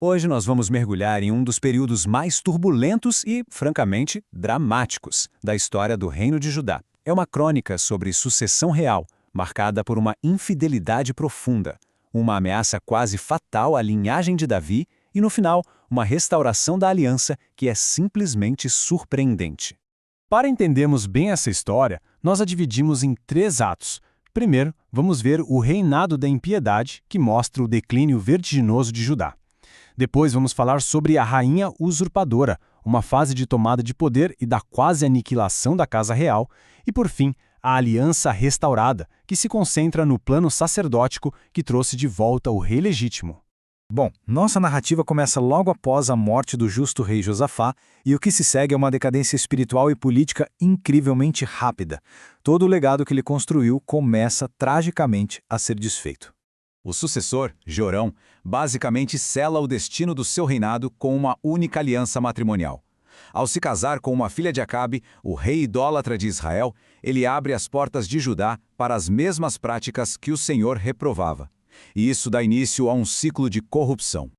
Hoje nós vamos mergulhar em um dos períodos mais turbulentos e, francamente, dramáticos da história do Reino de Judá. É uma crônica sobre sucessão real, marcada por uma infidelidade profunda, uma ameaça quase fatal à linhagem de Davi e, no final, uma restauração da aliança que é simplesmente surpreendente. Para entendermos bem essa história, nós a dividimos em 3 atos. Primeiro, vamos ver o reinado da impiedade, que mostra o declínio vertiginoso de Judá. Depois vamos falar sobre a rainha usurpadora, uma fase de tomada de poder e da quase aniquilação da casa real. E por fim, a aliança restaurada, que se concentra no plano sacerdótico que trouxe de volta o rei legítimo. Bom, nossa narrativa começa logo após a morte do justo rei Josafá, e o que se segue é uma decadência espiritual e política incrivelmente rápida. Todo o legado que ele construiu começa tragicamente a ser desfeito. O sucessor, Jorão, basicamente sela o destino do seu reinado com uma única aliança matrimonial. Ao se casar com uma filha de Acabe, o rei idólatra de Israel, ele abre as portas de Judá para as mesmas práticas que o Senhor reprovava. E isso dá início a um ciclo de corrupção.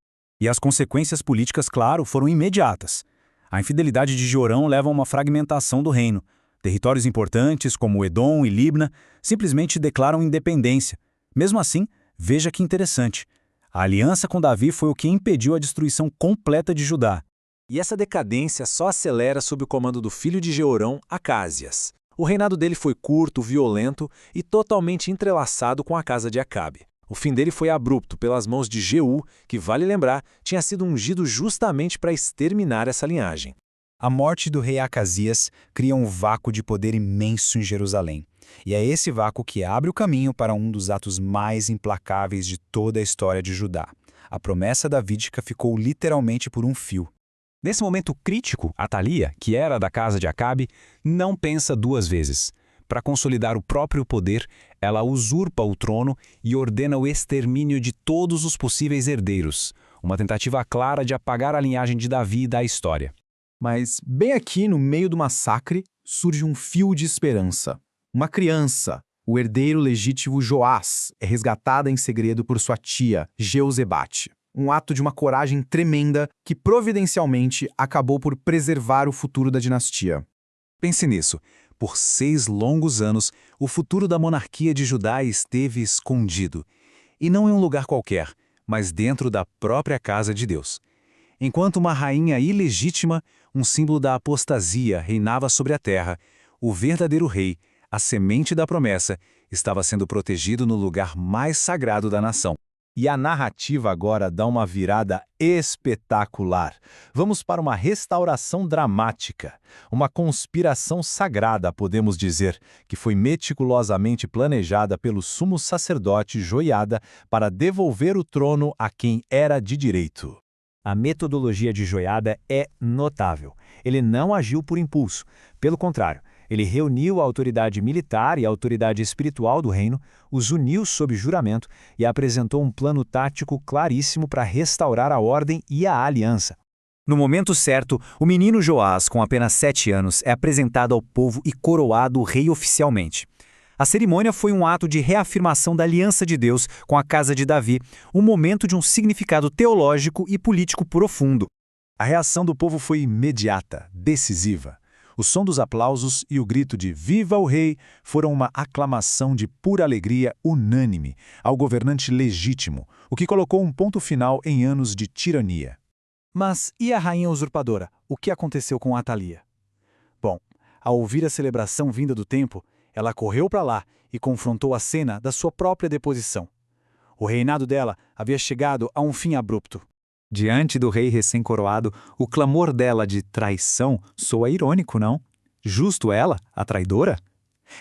E as consequências políticas, claro, foram imediatas. A infidelidade de Jorão leva a uma fragmentação do reino. Territórios importantes, como Edom e Libna, simplesmente declaram independência. Mesmo assim, veja que interessante. A aliança com Davi foi o que impediu a destruição completa de Judá. E essa decadência só acelera sob o comando do filho de Jeorão, Acázias. O reinado dele foi curto, violento e totalmente entrelaçado com a casa de Acabe. O fim dele foi abrupto pelas mãos de Jeú, que, vale lembrar, tinha sido ungido justamente para exterminar essa linhagem. A morte do rei Acasias cria um vácuo de poder imenso em Jerusalém. E é esse vácuo que abre o caminho para um dos atos mais implacáveis de toda a história de Judá. A promessa davídica ficou literalmente por um fio. Nesse momento crítico, Atalia, que era da casa de Acabe, não pensa 2 vezes. Para consolidar o próprio poder, ela usurpa o trono e ordena o extermínio de todos os possíveis herdeiros, uma tentativa clara de apagar a linhagem de Davi da história. Mas bem aqui no meio do massacre surge um fio de esperança. Uma criança, o herdeiro legítimo Joás, é resgatada em segredo por sua tia, Jeozebate. Um ato de uma coragem tremenda que providencialmente acabou por preservar o futuro da dinastia. Pense nisso. Por 6 longos anos, o futuro da monarquia de Judá esteve escondido. E não em um lugar qualquer, mas dentro da própria casa de Deus. Enquanto uma rainha ilegítima, um símbolo da apostasia, reinava sobre a terra, o verdadeiro rei, a semente da promessa, estava sendo protegido no lugar mais sagrado da nação. E a narrativa agora dá uma virada espetacular. Vamos para uma restauração dramática, uma conspiração sagrada, podemos dizer, que foi meticulosamente planejada pelo sumo sacerdote Joiada para devolver o trono a quem era de direito. A metodologia de Joiada é notável. Ele não agiu por impulso. Pelo contrário, ele reuniu a autoridade militar e a autoridade espiritual do reino, os uniu sob juramento e apresentou um plano tático claríssimo para restaurar a ordem e a aliança. No momento certo, o menino Joás, com apenas 7 anos, é apresentado ao povo e coroado rei oficialmente. A cerimônia foi um ato de reafirmação da aliança de Deus com a casa de Davi, um momento de um significado teológico e político profundo. A reação do povo foi imediata, decisiva. O som dos aplausos e o grito de "Viva o Rei" foram uma aclamação de pura alegria unânime ao governante legítimo, o que colocou um ponto final em anos de tirania. Mas e a rainha usurpadora? O que aconteceu com Atalia? Bom, ao ouvir a celebração vinda do templo, ela correu para lá e confrontou a cena da sua própria deposição. O reinado dela havia chegado a um fim abrupto. Diante do rei recém-coroado, o clamor dela de traição soa irônico, não? Justo ela, a traidora?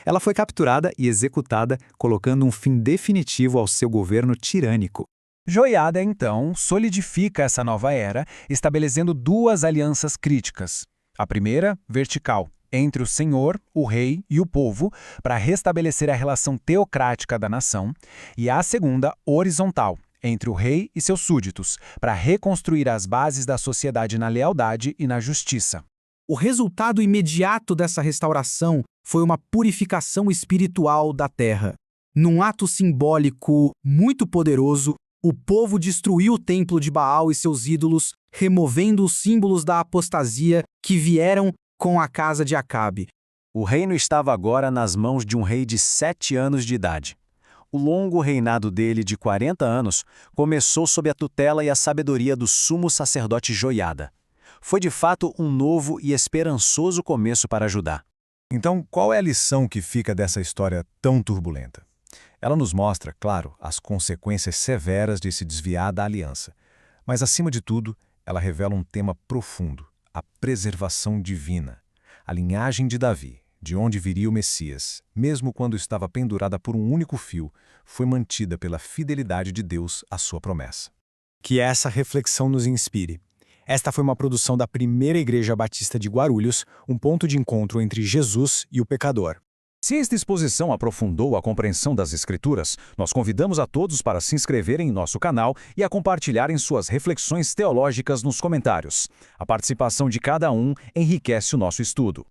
Ela foi capturada e executada, colocando um fim definitivo ao seu governo tirânico. Joiada, então, solidifica essa nova era, estabelecendo 2 alianças críticas. A primeira, vertical, entre o Senhor, o rei e o povo, para restabelecer a relação teocrática da nação, e a segunda, horizontal, entre o rei e seus súditos, para reconstruir as bases da sociedade na lealdade e na justiça. O resultado imediato dessa restauração foi uma purificação espiritual da terra. Num ato simbólico muito poderoso, O povo destruiu o templo de Baal e seus ídolos, removendo os símbolos da apostasia que vieram com a casa de Acabe. O reino estava agora nas mãos de um rei de 7 anos de idade. O longo reinado dele, de 40 anos, começou sob a tutela e a sabedoria do sumo sacerdote Joiada. Foi de fato um novo e esperançoso começo para Judá. Então, qual é a lição que fica dessa história tão turbulenta? Ela nos mostra, claro, as consequências severas de se desviar da aliança. Mas, acima de tudo, ela revela um tema profundo, a preservação divina. A linhagem de Davi, de onde viria o Messias, mesmo quando estava pendurada por um único fio, foi mantida pela fidelidade de Deus à sua promessa. Que essa reflexão nos inspire. Esta foi uma produção da Primeira Igreja Batista de Guarulhos, um ponto de encontro entre Jesus e o pecador. Se esta exposição aprofundou a compreensão das Escrituras, nós convidamos a todos para se inscreverem em nosso canal e a compartilharem suas reflexões teológicas nos comentários. A participação de cada um enriquece o nosso estudo.